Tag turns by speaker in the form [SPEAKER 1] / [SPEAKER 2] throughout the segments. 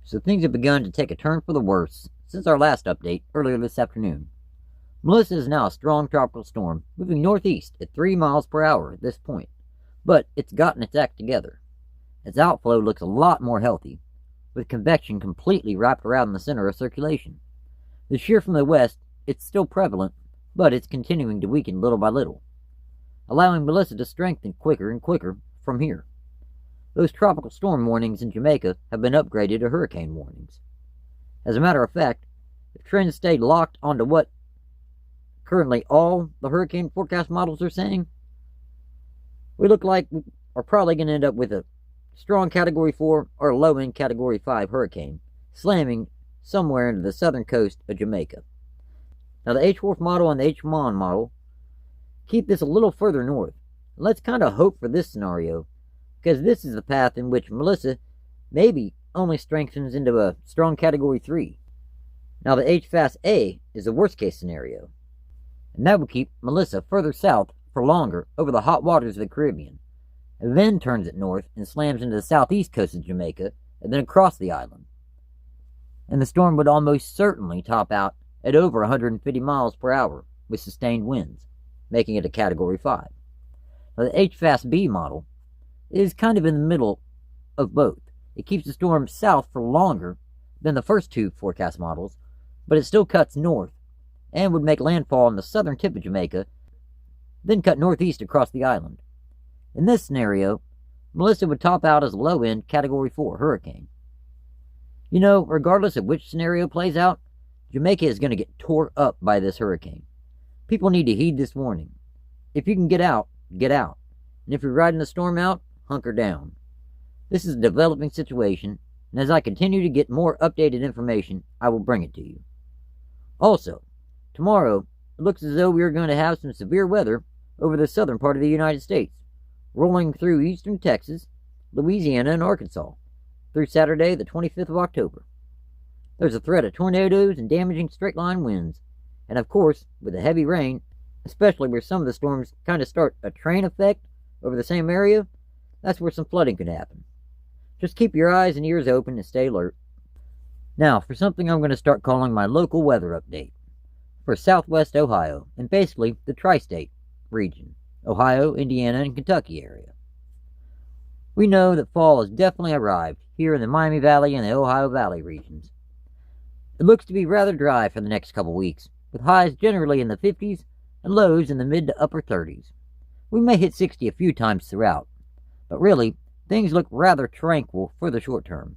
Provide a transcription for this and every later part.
[SPEAKER 1] So things have begun to take a turn for the worse since our last update earlier this afternoon. Melissa is now a strong tropical storm, moving northeast at 3 miles per hour at this point, but it's gotten its act together. Its outflow looks a lot more healthy, with convection completely wrapped around the center of circulation. The shear from the west, it's still prevalent, but it's continuing to weaken little by little, allowing Melissa to strengthen quicker and quicker from here. Those tropical storm warnings in Jamaica have been upgraded to hurricane warnings. As a matter of fact, if trends stayed locked onto what currently all the hurricane forecast models are saying, we look like we are probably going to end up with a strong Category 4 or low-end Category 5 hurricane slamming somewhere into the southern coast of Jamaica. Now the H-Wharf model and the H-Mon model keep this a little further north. Let's kind of hope for this scenario, because this is the path in which Melissa maybe only strengthens into a strong Category 3. Now the H-Fast-A is the worst case scenario, and that would keep Melissa further south for longer over the hot waters of the Caribbean, and then turns it north and slams into the southeast coast of Jamaica and then across the island. And the storm would almost certainly top out at over 150 miles per hour with sustained winds, making it a Category 5. Now the H-Fast-B model is kind of in the middle of both. It keeps the storm south for longer than the first two forecast models, but it still cuts north and would make landfall on the southern tip of Jamaica, then cut northeast across the island. In this scenario, Melissa would top out as a low-end Category 4 hurricane. You know, regardless of which scenario plays out, Jamaica is going to get tore up by this hurricane. People need to heed this warning. If you can get out, get out. And if you're riding the storm out, hunker down. This is a developing situation, and as I continue to get more updated information, I will bring it to you. Also, tomorrow, it looks as though we are going to have some severe weather over the southern part of the United States, rolling through eastern Texas, Louisiana, and Arkansas, through Saturday, the 25th of October. There's a threat of tornadoes and damaging straight-line winds, and of course, with the heavy rain, especially where some of the storms kind of start a train effect over the same area, that's where some flooding could happen. Just keep your eyes and ears open and stay alert. Now, for something I'm going to start calling my local weather update for southwest Ohio, and basically the tri-state region, Ohio, Indiana, and Kentucky area. We know that fall has definitely arrived here in the Miami Valley and the Ohio Valley regions. It looks to be rather dry for the next couple weeks, with highs generally in the 50s and lows in the mid to upper 30s. We may hit 60 a few times throughout, but really, things look rather tranquil for the short term.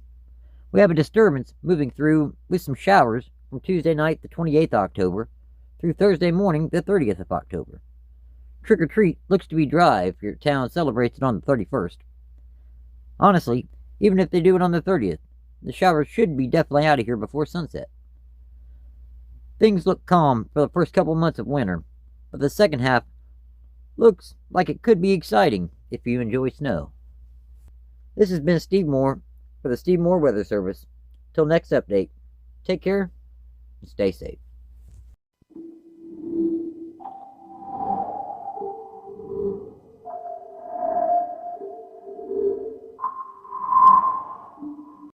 [SPEAKER 1] We have a disturbance moving through with some showers from Tuesday night, the 28th of October, through Thursday morning, the 30th of October. Trick or treat looks to be dry if your town celebrates it on the 31st. Honestly, even if they do it on the 30th, the showers should be definitely out of here before sunset. Things look calm for the first couple months of winter, but the second half looks like it could be exciting if you enjoy snow. This has been Steve Moore for the Steve Moore Weather Service. Till next update, take care and stay safe.